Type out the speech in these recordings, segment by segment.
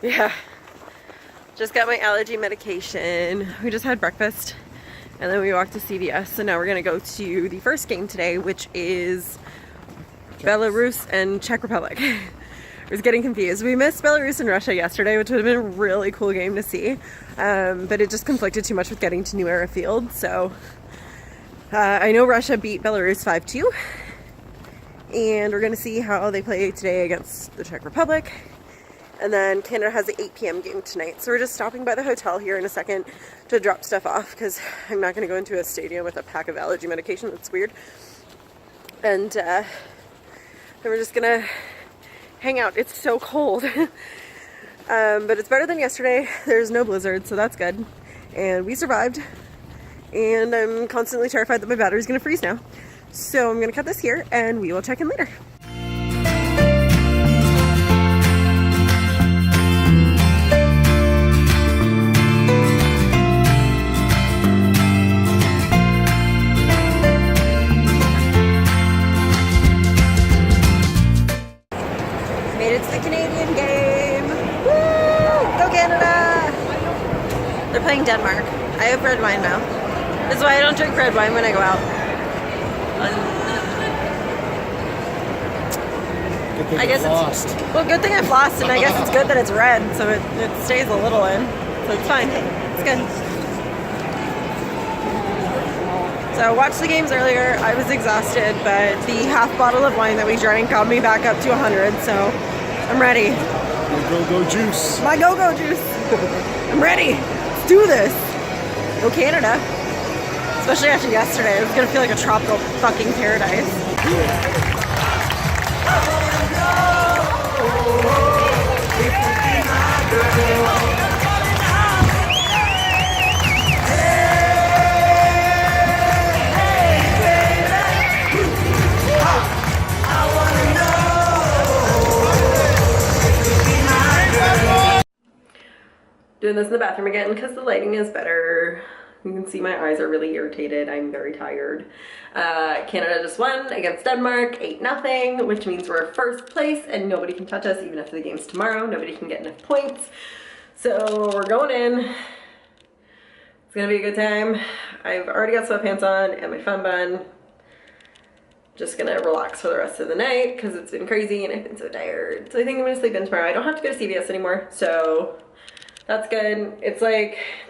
Yeah. Just got my allergy medication. We just had breakfast and then we walked to CVS. So now we're gonna go to the first game today, which is Belarus and Czech Republic. I was getting confused. We missed Belarus and Russia yesterday, which would have been a really cool game to see. But it just conflicted too much with getting to New Era Field. So I know Russia beat Belarus 5-2. And we're gonna see how they play today against the Czech Republic. And then Canada has an 8 p.m. game tonight. So we're just stopping by the hotel here in a second to drop stuff off because I'm not going to go into a stadium with a pack of allergy medication. That's weird. And then we're just going to hang out. It's so cold. But it's better than yesterday. There's no blizzard, so that's good. And we survived. And I'm constantly terrified that my battery's going to freeze now. So I'm going to cut this here and we will check in later. Playing Denmark. I have red wine now. This is why I don't drink red wine when I go out. I guess it's well, good thing I've lost, and I guess it's good that it's red, so it stays a little in. So it's fine. It's good. So I watched the games earlier. I was exhausted, but the half bottle of wine that we drank got me back up to 100. So I'm ready. My go-go juice. My go-go juice. I'm ready. Do this. Go Canada. Especially after yesterday. It was gonna feel like a tropical fucking paradise. Doing this in the bathroom again because the lighting is better. You can see my eyes are really irritated. I'm very tired. Canada just won against Denmark, 8-0, which means we're first place and nobody can touch us even after the game's tomorrow. Nobody can get enough points. So we're going in. It's gonna be a good time. I've already got sweatpants on and my fun bun. Just gonna relax for the rest of the night because it's been crazy and I've been so tired. So I think I'm gonna sleep in tomorrow. I don't have to go to CVS anymore, so that's good. It's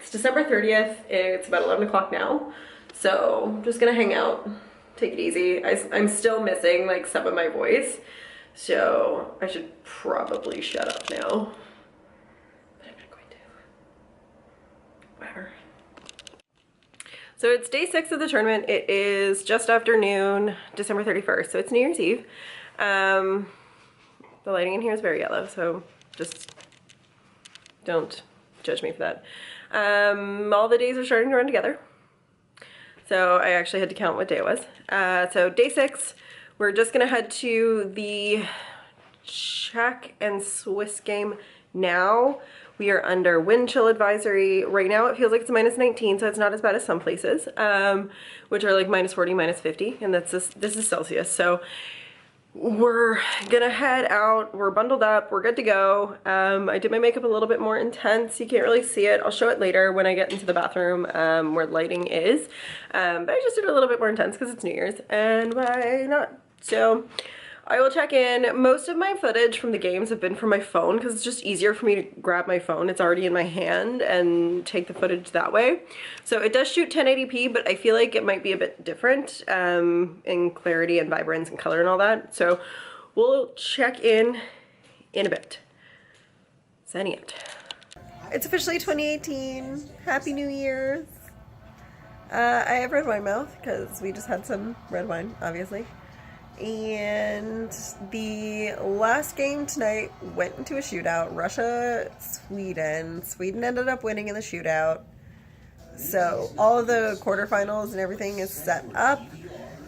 December 30th. It's about 11 o'clock now. So I'm just gonna hang out, take it easy. I'm still missing like some of my voice. So I should probably shut up now. But I'm not going to. Whatever. So it's day 6 of the tournament. It is just after noon, December 31st. So it's New Year's Eve. The lighting in here is very yellow, so just don't judge me for that. All the days are starting to run together. So I actually had to count what day it was. So day 6, we're just gonna head to the Czech and Swiss game now. We are under wind chill advisory. Right now it feels like it's -19, so it's not as bad as some places, which are like -40, -50, and this is Celsius. So we're gonna head out. We're bundled up. We're good to go. I did my makeup a little bit more intense. You can't really see it. I'll show it later when I get into the bathroom where lighting is. But I just did it a little bit more intense because it's New Year's, and why not? So I will check in. Most of my footage from the games have been from my phone because it's just easier for me to grab my phone. It's already in my hand and take the footage that way. So it does shoot 1080p, but I feel like it might be a bit different in clarity and vibrance and color and all that. So we'll check in a bit. Sending it. It's officially 2018. Happy New Year's. I have red wine mouth because we just had some red wine, obviously. And the last game tonight went into a shootout. Russia, Sweden. Sweden ended up winning in the shootout. So all of the quarterfinals and everything is set up.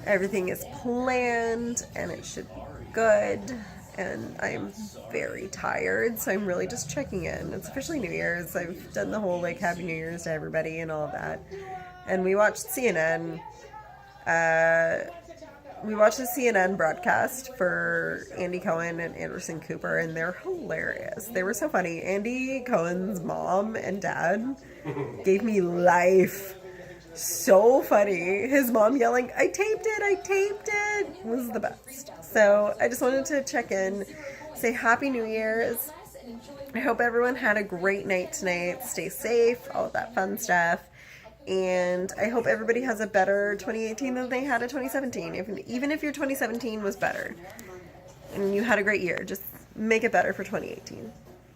Everything is planned and it should be good. And I'm very tired, so I'm really just checking in. It's officially New Year's. I've done the whole like Happy New Year's to everybody and all of that. And we watched CNN. we watched the CNN broadcast for Andy Cohen and Anderson Cooper, and they're hilarious. They were so funny. Andy Cohen's mom and dad gave me life. So funny. His mom yelling, I taped it, was the best. So I just wanted to check in, say Happy New Year's. I hope everyone had a great night tonight. Stay safe, all of that fun stuff. And I hope everybody has a better 2018 than they had in 2017. Even if your 2017 was better and you had a great year, just make it better for 2018.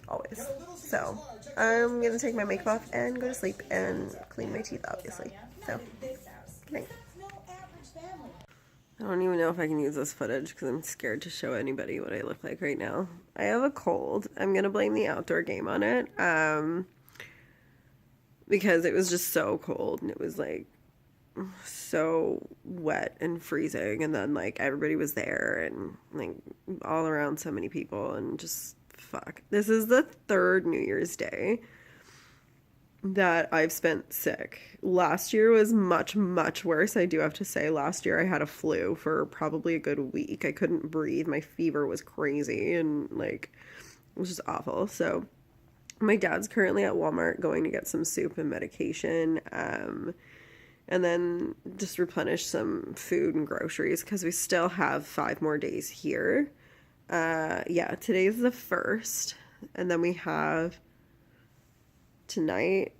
Always. So I'm going to take my makeup off and go to sleep and clean my teeth, obviously. So, good night. I don't even know if I can use this footage because I'm scared to show anybody what I look like right now. I have a cold. I'm going to blame the outdoor game on it. Because it was just so cold and it was like so wet and freezing, and then like everybody was there and like all around so many people, and just fuck. This is the third New Year's Day that I've spent sick. Last year was much, much worse. I do have to say, last year I had a flu for probably a good week. I couldn't breathe. My fever was crazy and like it was just awful. So my dad's currently at Walmart going to get some soup and medication, and then just replenish some food and groceries because we still have 5 more days here. Yeah, today's the 1st, and then we have tonight.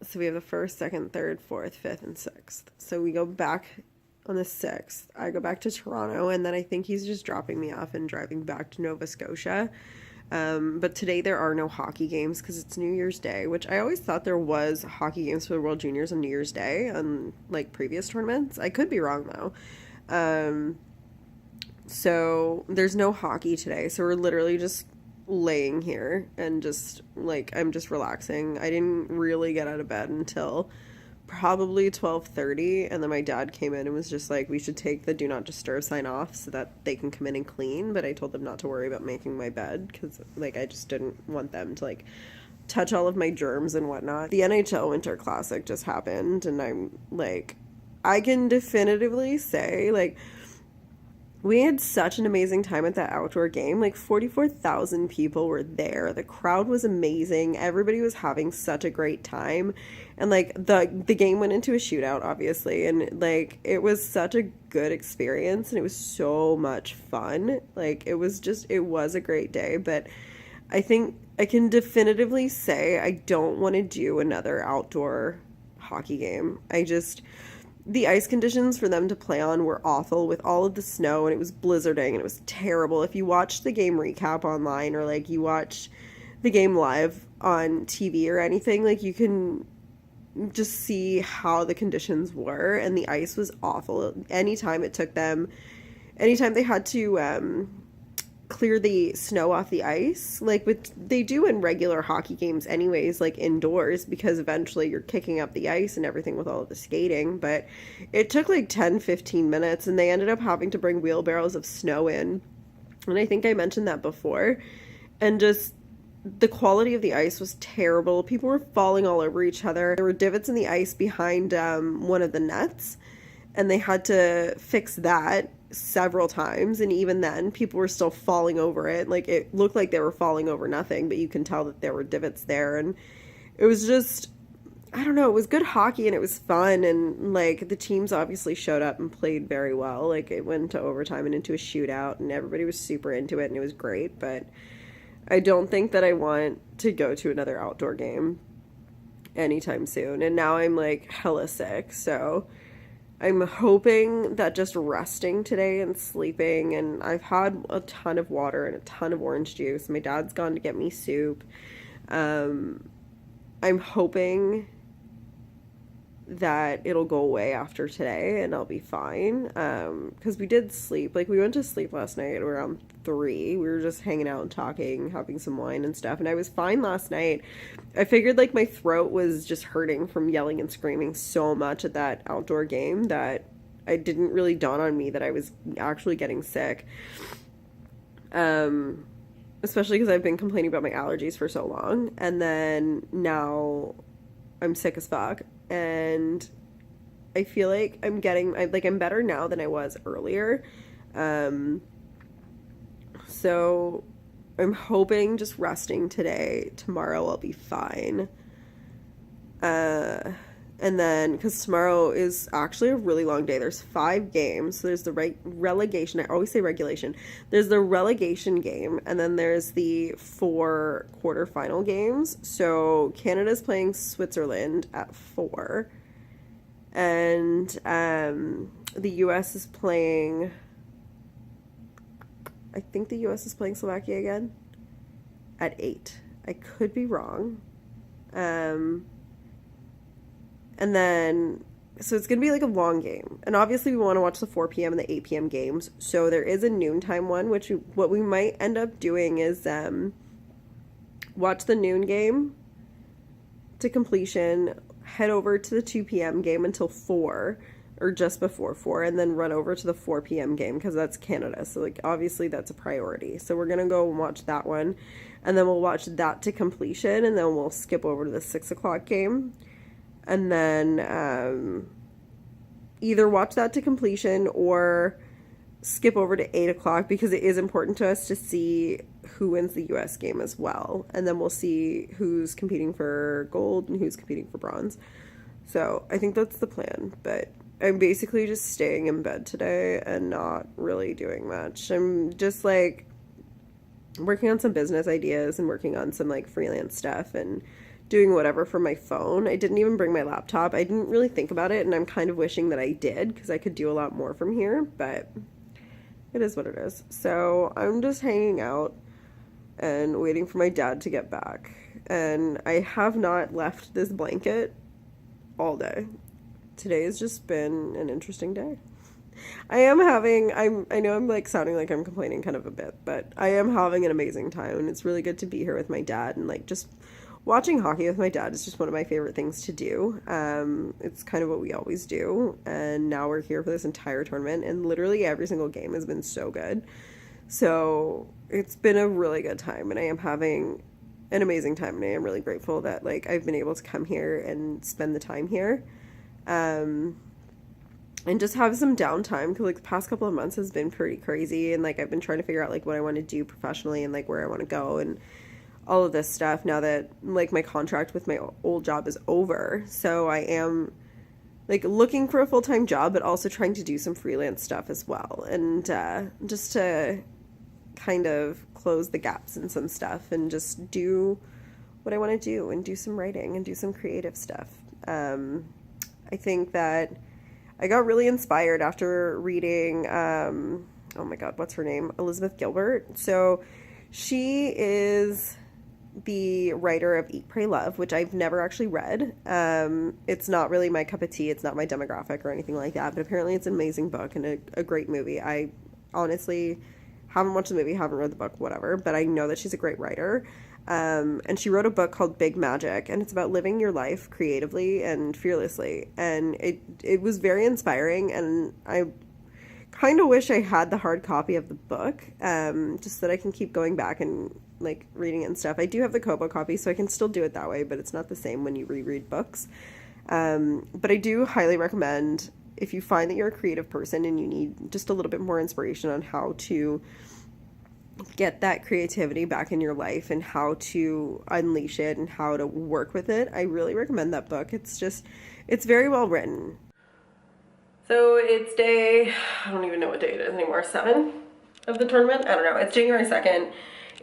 So we have the 1st, 2nd, 3rd, 4th, 5th, and 6th. So we go back on the 6th. I go back to Toronto, and then I think he's just dropping me off and driving back to Nova Scotia. But today there are no hockey games because it's New Year's Day, which I always thought there was hockey games for the World Juniors on New Year's Day on like previous tournaments. I could be wrong though. So there's no hockey today. So we're literally just laying here and just like, I'm just relaxing. I didn't really get out of bed until probably 12:30, and then my dad came in and was just like, we should take the do not disturb sign off so that they can come in and clean, but I told them not to worry about making my bed because like I just didn't want them to like touch all of my germs and whatnot. The NHL Winter Classic just happened, and I'm like, I can definitively say like we had such an amazing time at that outdoor game. Like 44,000 people were there. The crowd was amazing. Everybody was having such a great time. And like the game went into a shootout, obviously. And like it was such a good experience, and it was so much fun. Like it was a great day. But I think I can definitively say I don't want to do another outdoor hockey game. The ice conditions for them to play on were awful with all of the snow, and it was blizzarding, and it was terrible. If you watched the game recap online, or like you watched the game live on TV or anything, like you can just see how the conditions were, and the ice was awful. Anytime they had to clear the snow off the ice, like they do in regular hockey games anyways, like indoors, because eventually you're kicking up the ice and everything with all of the skating. But it took like 10-15 minutes, and they ended up having to bring wheelbarrows of snow in, and I think I mentioned that before. And just the quality of the ice was terrible. People were falling all over each other. There were divots in the ice behind one of the nets, and they had to fix that several times, and even then people were still falling over it. Like it looked like they were falling over nothing, but you can tell that there were divots there. And it was just, I don't know, it was good hockey, and it was fun, and like the teams obviously showed up and played very well. Like it went to overtime and into a shootout, and everybody was super into it, and it was great. But I don't think that I want to go to another outdoor game anytime soon, and now I'm like hella sick, so I'm hoping that just resting today and sleeping, and I've had a ton of water and a ton of orange juice. My dad's gone to get me soup. I'm hoping that it'll go away after today and I'll be fine. Because we did sleep. Like we went to sleep last night around 3. We were just hanging out and talking, having some wine and stuff, and I was fine last night. I figured like my throat was just hurting from yelling and screaming so much at that outdoor game that it didn't really dawn on me that I was actually getting sick. Especially because I've been complaining about my allergies for so long, and then now I'm sick as fuck, and I feel like I'm better now than I was earlier. So I'm hoping just resting today. Tomorrow I'll be fine. And then, because tomorrow is actually a really long day. There's 5 games. So there's the relegation. I always say regulation. There's the relegation game, and then there's the 4 quarterfinal games. So Canada's playing Switzerland at 4. And the U.S. is playing... I think the U.S. is playing Slovakia again at 8. I could be wrong. And then, so it's going to be like a long game. And obviously we want to watch the 4 p.m. and the 8 p.m. games. So there is a noontime one, what we might end up doing is watch the noon game to completion, head over to the 2 p.m. game until 4, or just before 4, and then run over to the 4 p.m. game, because that's Canada. So, like, obviously that's a priority. So we're going to go and watch that one. And then we'll watch that to completion, and then we'll skip over to the 6 o'clock game. And then either watch that to completion or skip over to 8 o'clock, because it is important to us to see who wins the U.S. game as well. And then we'll see who's competing for gold and who's competing for bronze. So I think that's the plan. But I'm basically just staying in bed today and not really doing much. I'm just like working on some business ideas and working on some like freelance stuff and doing whatever for my phone. I didn't even bring my laptop. I didn't really think about it, and I'm kind of wishing that I did, because I could do a lot more from here, but it is what it is. So I'm just hanging out and waiting for my dad to get back. And I have not left this blanket all day. Today has just been an interesting day. I know I'm like sounding like I'm complaining kind of a bit, but I am having an amazing time, and it's really good to be here with my dad, and like just watching hockey with my dad is just one of my favorite things to do. It's kind of what we always do, and now we're here for this entire tournament, and literally every single game has been so good. So it's been a really good time, and I am having an amazing time, and I am really grateful that like I've been able to come here and spend the time here, and just have some downtime, because like the past couple of months has been pretty crazy, and like I've been trying to figure out like what I want to do professionally and like where I want to go and all of this stuff now that like my contract with my old job is over. So I am like looking for a full-time job, but also trying to do some freelance stuff as well, and just to kind of close the gaps in some stuff and just do what I want to do and do some writing and do some creative stuff. I think that I got really inspired after reading oh my god, what's her name? Elizabeth Gilbert. So she is the writer of Eat, Pray, Love, which I've never actually read. It's not really my cup of tea. It's not my demographic or anything like that, but apparently it's an amazing book and a great movie. I honestly haven't watched the movie, haven't read the book, whatever, but I know that she's a great writer. And she wrote a book called Big Magic, and it's about living your life creatively and fearlessly. And it was very inspiring, and I kind of wish I had the hard copy of the book, just so that I can keep going back and like reading it and stuff. I do have the Kobo copy, so I can still do it that way, but it's not the same when you reread books. But I do highly recommend, if you find that you're a creative person and you need just a little bit more inspiration on how to get that creativity back in your life and how to unleash it and how to work with it, I really recommend that book. It's very well written. So it's day, I don't even know what day it is anymore, 7 of the tournament? I don't know. It's January 2nd.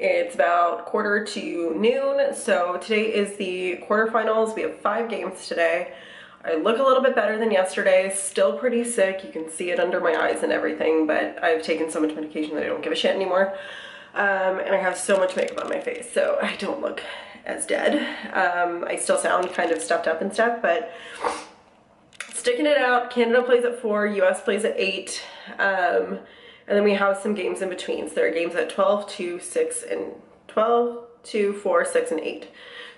It's about 1:45 noon. So today is the quarterfinals. We have 5 games today. I look a little bit better than yesterday. Still pretty sick. You can see it under my eyes and everything, but I've taken so much medication that I don't give a shit anymore. And I have so much makeup on my face, so I don't look as dead. I still sound kind of stuffed up and stuff, but sticking it out. Canada plays at 4, US plays at 8, and then we have some games in between. So there are games at 12, 2, 6, and 12, 2, 4, 6, and 8.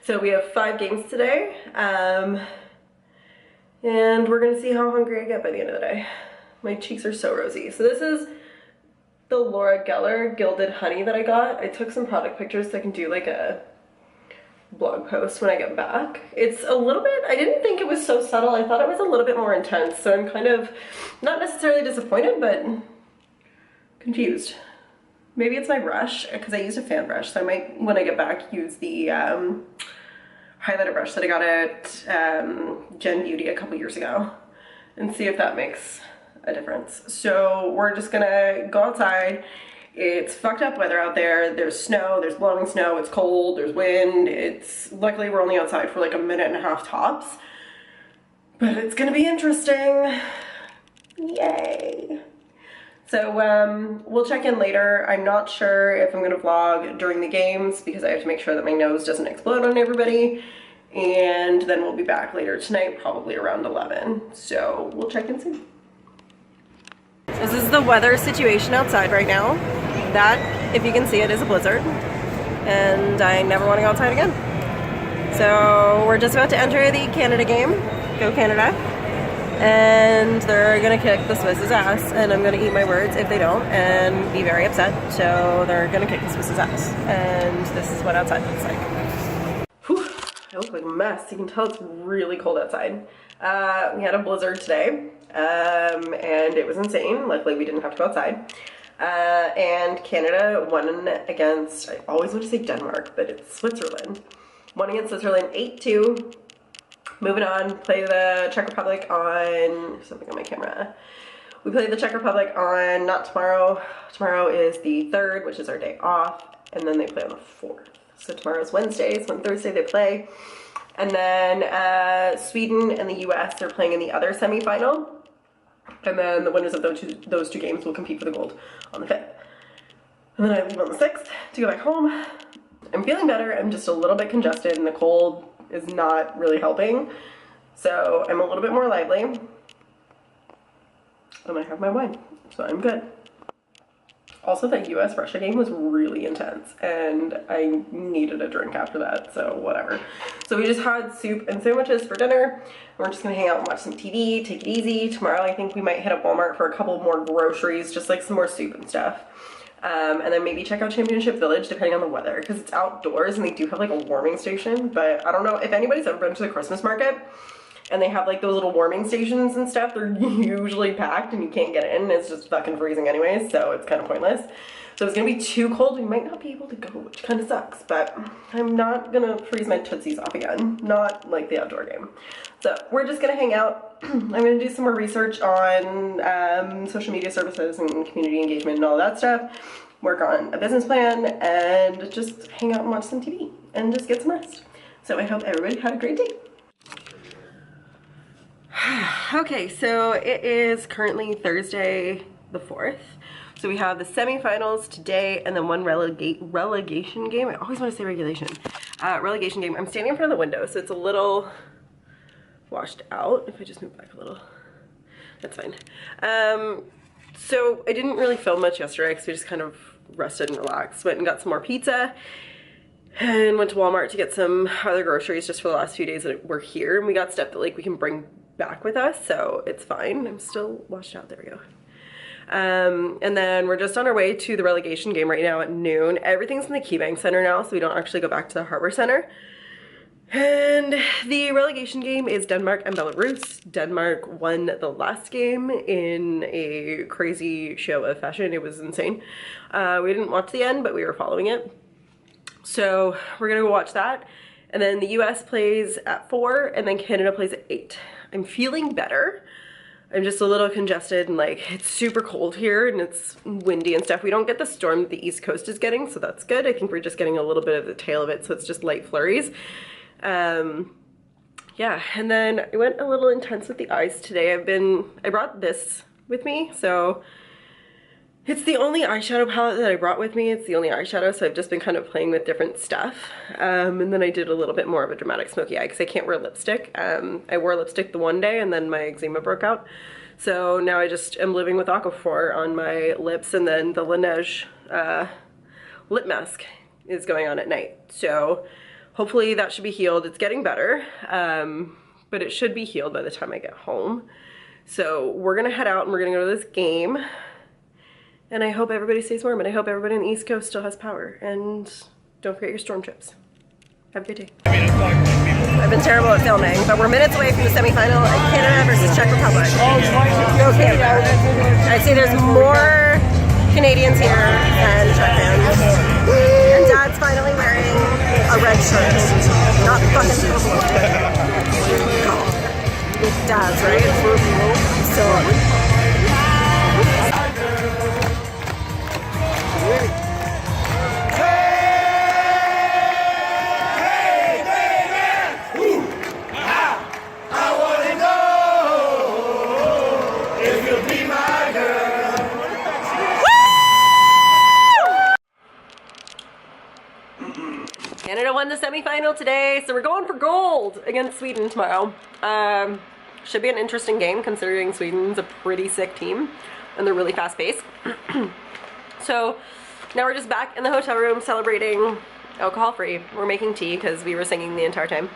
So we have 5 games today, and we're gonna see how hungry I get by the end of the day. My cheeks are so rosy. So this is the Laura Geller Gilded Honey that I got. I took some product pictures so I can do like a blog post when I get back. It's a little bit, I didn't think it was so subtle. I thought it was a little bit more intense, so I'm kind of not necessarily disappointed, but confused. Maybe it's my brush, because I used a fan brush, so I might, when I get back, use the highlighter brush that I got at Gen Beauty a couple years ago and see if that makes a difference. So we're just gonna go outside. It's fucked up weather out there. There's snow, there's blowing snow, it's cold, there's wind. Luckily we're only outside for like a minute and a half tops, but it's gonna be interesting. Yay. So we'll check in later. I'm not sure if I'm gonna vlog during the games because I have to make sure that my nose doesn't explode on everybody. And then we'll be back later tonight, probably around 11. So we'll check in soon. This is the weather situation outside right now. That, if you can see it, is a blizzard. And I never want to go outside again. So we're just about to enter the Canada game. Go Canada. And they're gonna kick the Swiss's ass. And I'm gonna eat my words if they don't and be very upset. So they're gonna kick the Swiss's ass. And this is what outside looks like. Whew, I look like a mess. You can tell it's really cold outside. We had a blizzard today. And it was insane. Luckily we didn't have to go outside. And Canada won against, I always want to say Denmark, but it's Switzerland. Won against Switzerland 8-2. Moving on, play the Czech Republic on, something on my camera. We play the Czech Republic on, not tomorrow. Tomorrow is the 3rd, which is our day off. And then they play on the 4th. So tomorrow's Wednesday, so on Thursday they play. And then Sweden and the US are playing in the other semifinal. And then the winners of those two games will compete for the gold on the 5th. And then I leave on the 6th to go back home. I'm feeling better. I'm just a little bit congested and the cold is not really helping. So I'm a little bit more lively. And I have my wine, so I'm good. Also, that US-Russia game was really intense and I needed a drink after that, so whatever. So we just had soup and sandwiches for dinner. And we're just gonna hang out and watch some TV, take it easy. Tomorrow I think we might hit up Walmart for a couple more groceries, just like some more soup and stuff. And then maybe check out Championship Village depending on the weather, because it's outdoors and they do have like a warming station, but I don't know if anybody's ever been to the Christmas market and they have like those little warming stations and stuff. They're usually packed and you can't get in. It's just fucking freezing anyways, so it's kind of pointless. So it's gonna be too cold. We might not be able to go, which kind of sucks, but I'm not gonna freeze my tootsies off again. Not like the outdoor game. So we're just gonna hang out. I'm gonna do some more research on social media services and community engagement and all that stuff. Work on a business plan and just hang out and watch some TV and just get some rest. So I hope everybody had a great day. Okay, so it is currently Thursday the 4th. So we have the semifinals today and then one relegation game. I always want to say regulation. Relegation game. I'm standing in front of the window, so it's a little washed out. If I just move back a little, that's fine. So I didn't really film much yesterday because we just kind of rested and relaxed. Went and got some more pizza and went to Walmart to get some other groceries just for the last few days that we're here. And we got stuff that like we can bring back with us, so it's fine. I'm still washed out. There we go. And then we're just on our way to the relegation game right now at noon. Everything's in the KeyBank Center now, so we don't actually go back to the Harbor Center. And the relegation game is Denmark and Belarus. Denmark won the last game in a crazy show of fashion. It was insane. We didn't watch the end, but we were following it. So we're gonna go watch that. And then the US plays at 4 and then Canada plays at 8. I'm feeling better. I'm just a little congested and like it's super cold here and it's windy and stuff. We don't get the storm that the East Coast is getting, so that's good. I think we're just getting a little bit of the tail of it, so it's just light flurries. Yeah, and then I went a little intense with the eyes today. I brought this with me, so it's the only eyeshadow palette that I brought with me. It's the only eyeshadow, so I've just been kind of playing with different stuff. And then I did a little bit more of a dramatic smoky eye because I can't wear lipstick. I wore lipstick the one day and then my eczema broke out. So now I just am living with Aquaphor on my lips, and then the Laneige lip mask is going on at night. So hopefully that should be healed. It's getting better, but it should be healed by the time I get home. So we're gonna head out and we're gonna go to this game. And I hope everybody stays warm, and I hope everybody on the East Coast still has power. And don't forget your storm chips. Have a good day. I've been terrible at filming, but we're minutes away from the semifinal at Canada versus Czech Republic. Go Canada. I'd say there's more Canadians here than Czech fans. And Dad's finally wearing a red shirt. Not fucking purple. Dad's, right? So. Canada won the semifinal today, so we're going for gold against Sweden tomorrow. Should be an interesting game considering Sweden's a pretty sick team and they're really fast paced. So now we're just back in the hotel room celebrating alcohol free. We're making tea because we were singing the entire time.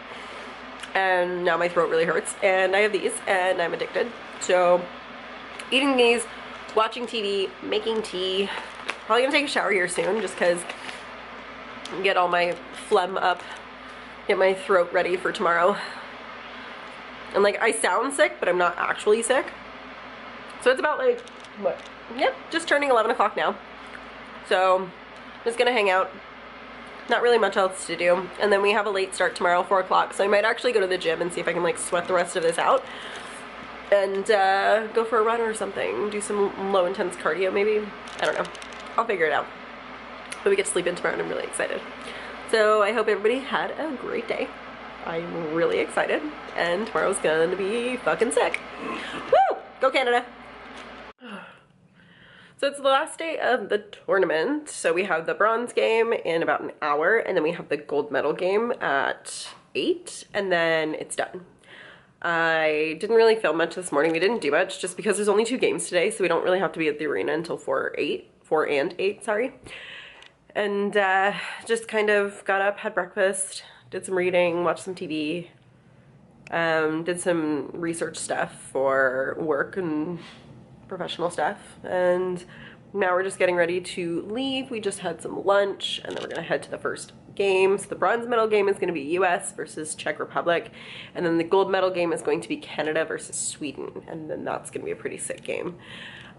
And now my throat really hurts and I have these and I'm addicted. So eating these, watching TV, making tea. Probably gonna take a shower here soon just because get all my phlegm up, get my throat ready for tomorrow. And like, I sound sick, but I'm not actually sick. So it's about like, what? Yep, just turning 11 o'clock now. So I'm just gonna hang out. Not really much else to do. And then we have a late start tomorrow, 4 o'clock. So I might actually go to the gym and see if I can like sweat the rest of this out. And go for a run or something. Do some low intense cardio maybe. I don't know. I'll figure it out. But we get to sleep in tomorrow and I'm really excited. So I hope everybody had a great day. I'm really excited and tomorrow's gonna be fucking sick. Woo! Go Canada! So it's the last day of the tournament. So we have the bronze game in about an hour and then we have the gold medal game at 8 and then it's done. I didn't really film much this morning. We didn't do much just because there's only 2 games today, so we don't really have to be at the arena until 4 and 8, sorry. And just kind of got up, had breakfast, did some reading, watched some TV, did some research stuff for work and professional stuff, and now we're just getting ready to leave. We just had some lunch and then we're gonna head to the first game. So the bronze medal game is gonna be US versus Czech Republic, and then the gold medal game is going to be Canada versus Sweden, and then that's gonna be a pretty sick game.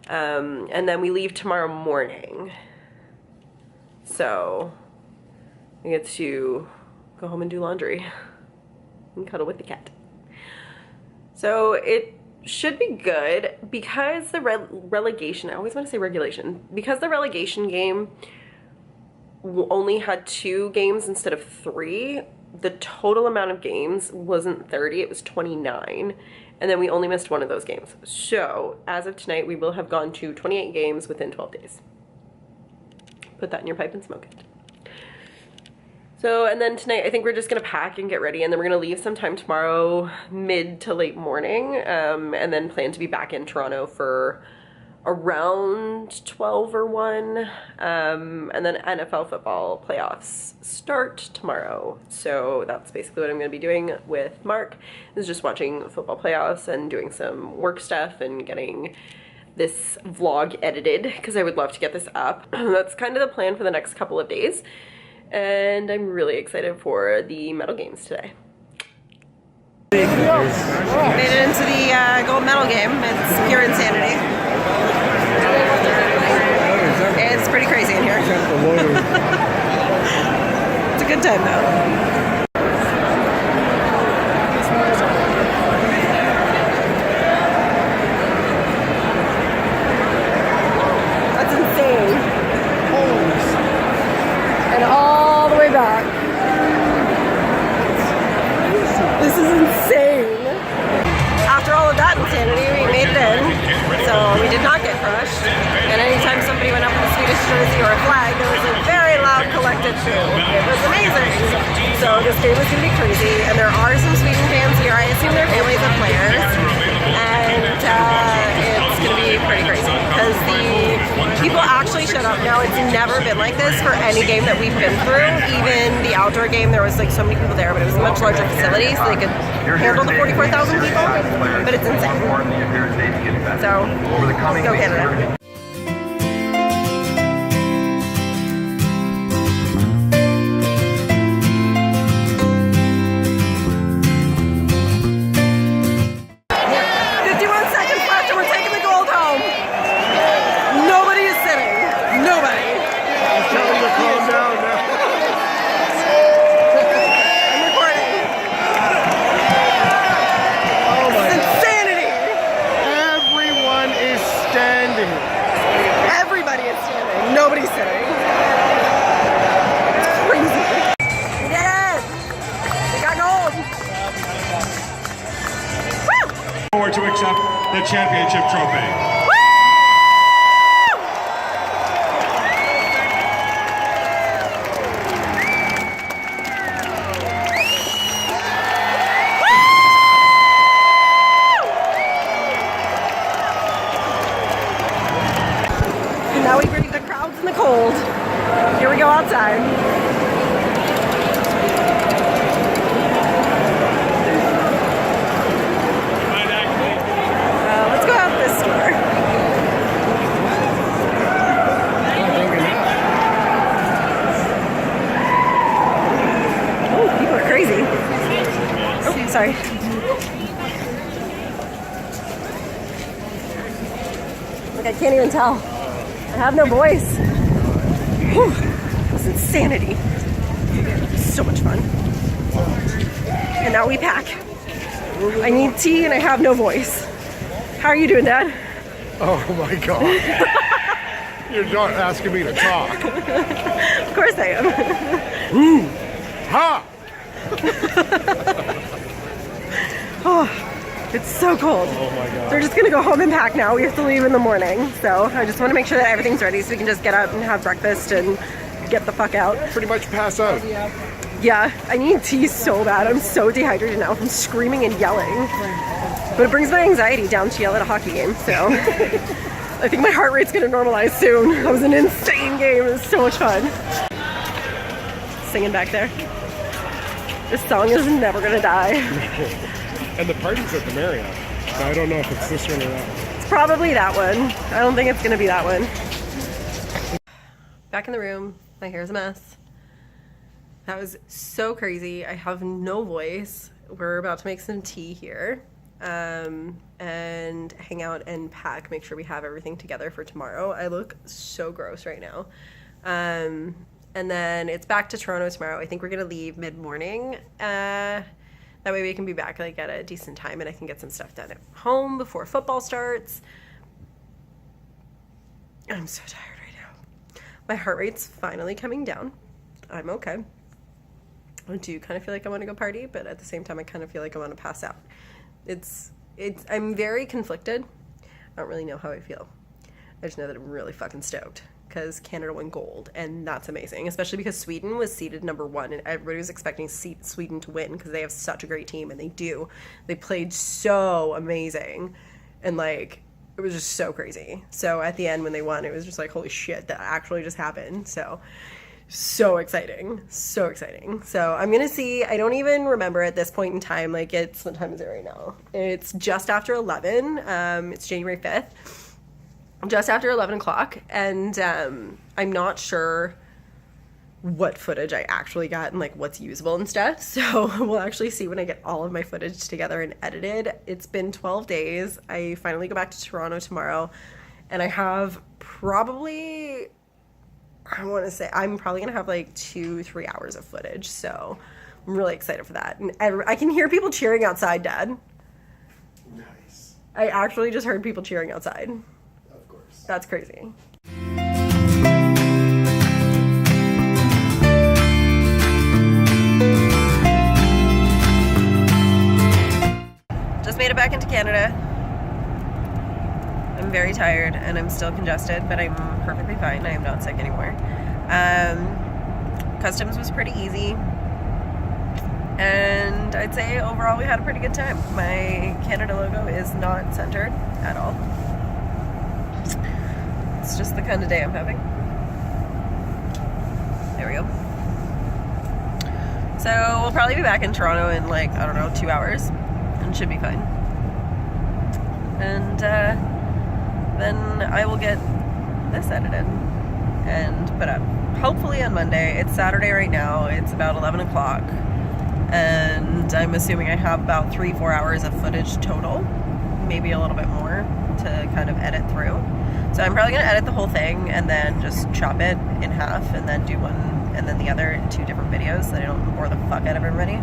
And then we leave tomorrow morning. So I get to go home and do laundry and cuddle with the cat. So it should be good because the relegation, I always want to say regulation, because the relegation game only had 2 games instead of 3, the total amount of games wasn't 30, it was 29. And then we only missed 1 of those games. So as of tonight, we will have gone to 28 games within 12 days. Put that in your pipe and smoke it. So, and then tonight I think we're just gonna pack and get ready, and then we're gonna leave sometime tomorrow mid to late morning, and then plan to be back in Toronto for around 12 or 1, and then NFL football playoffs start tomorrow. So that's basically what I'm gonna be doing with Mark, is just watching football playoffs and doing some work stuff and getting this vlog edited because I would love to get this up. That's kind of the plan for the next couple of days, and I'm really excited for the medal games today. Made it into the gold medal game. It's pure insanity. It's pretty crazy in here. It's a good time though. And all the way back. This is insane. After all of that insanity, we made it in. So we did not get crushed. And anytime somebody went up with a Swedish jersey or a flag, there was a very loud collective boo. It was amazing. So this game was going to be crazy. And there are some Sweden fans here. I assume they're families of players. And it's going to be pretty crazy. Because the people actually showed up. Now, it's never been like this for any game that we've been through. Even the outdoor game, there was like so many people there, but it was a much larger facility, so they could handle the 44,000 people. But it's insane. So, go Canada. standing. Everybody is standing. Nobody's sitting. It's crazy. We did it! We got gold! Woo! Forward to accept the championship trophy. Now we bring the crowds in the cold. Here we go outside. Let's go out this door. Oh, people are crazy. Oh, sorry. Like, I can't even tell. I have no voice. Whew. This is insanity. So much fun. And now we pack. I need tea and I have no voice. How are you doing, Dad? Oh my God. You're not asking me to talk. Of course I am. Ooh. Ha! Oh. It's so cold. Oh my God. So we're just gonna go home and pack now. We have to leave in the morning. So I just want to make sure that everything's ready so we can just get up and have breakfast and get the fuck out. Pretty much pass out. Yeah, I need tea so bad. I'm so dehydrated now from screaming and yelling. But it brings my anxiety down to yell at a hockey game, so I think my heart rate's gonna normalize soon. That was an insane game. It was so much fun. Singing back there. This song is never gonna die. And the party's at the Marriott. So I don't know if it's this one or that one. It's probably that one. I don't think it's gonna be that one. Back in the room. My hair's a mess. That was so crazy. I have no voice. We're about to make some tea here. And hang out and pack, make sure we have everything together for tomorrow. I look so gross right now. And then it's back to Toronto tomorrow. I think we're gonna leave mid-morning. That way we can be back like at a decent time and I can get some stuff done at home before football starts. I'm so tired right now. My heart rate's finally coming down. I'm okay. I do kind of feel like I want to go party, but at the same time I kind of feel like I want to pass out. I'm very conflicted. I don't really know how I feel. I just know that I'm really fucking stoked because Canada won gold, and that's amazing, especially because Sweden was seeded #1, and everybody was expecting Sweden to win because they have such a great team, and they do. They played so amazing, and like it was just so crazy. So at the end when they won, it was just like, holy shit, that actually just happened. So exciting, so exciting. So I'm gonna see. I don't even remember at this point in time. Like, what time is it right now? It's just after 11. It's January 5th. Just after 11 o'clock, and I'm not sure what footage I actually got and like what's usable and stuff, so we'll actually see when I get all of my footage together and edited. It's been 12 days. I finally go back to Toronto tomorrow, and I have probably, I want to say, I'm probably gonna have like 2-3 hours of footage, so I'm really excited for that. And I can hear people cheering outside, Dad. Nice. I actually just heard people cheering outside. That's crazy. Just made it back into Canada. I'm very tired and I'm still congested, but I'm perfectly fine. I am not sick anymore. Customs was pretty easy. And I'd say overall we had a pretty good time. My Canada logo is not centered at all. It's just the kind of day I'm having. There we go. So we'll probably be back in Toronto in like, I don't know, 2 hours, and should be fine. And then I will get this edited and put up. Hopefully on Monday. It's Saturday right now. It's about 11 o'clock. And I'm assuming I have about 3-4 hours of footage total. Maybe a little bit more to kind of edit through. So I'm probably going to edit the whole thing and then just chop it in half and then do one and then the other in 2 different videos so that I don't bore the fuck out of everybody.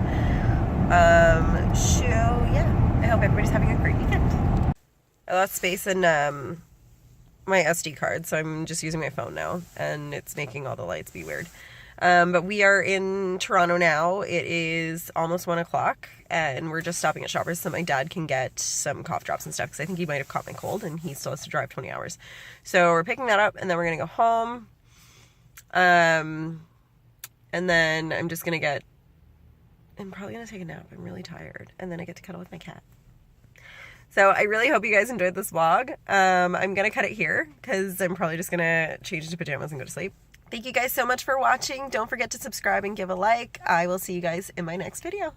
So yeah, I hope everybody's having a great weekend. I lost space in my SD card, so I'm just using my phone now, and it's making all the lights be weird. But we are in Toronto now. It is almost 1 o'clock, and we're just stopping at Shoppers so my dad can get some cough drops and stuff, because I think he might have caught my cold, and he still has to drive 20 hours. So we're picking that up, and then we're going to go home. And then I'm probably going to take a nap. I'm really tired. And then I get to cuddle with my cat. So I really hope you guys enjoyed this vlog. I'm going to cut it here because I'm probably just going to change into pajamas and go to sleep. Thank you guys so much for watching. Don't forget to subscribe and give a like. I will see you guys in my next video.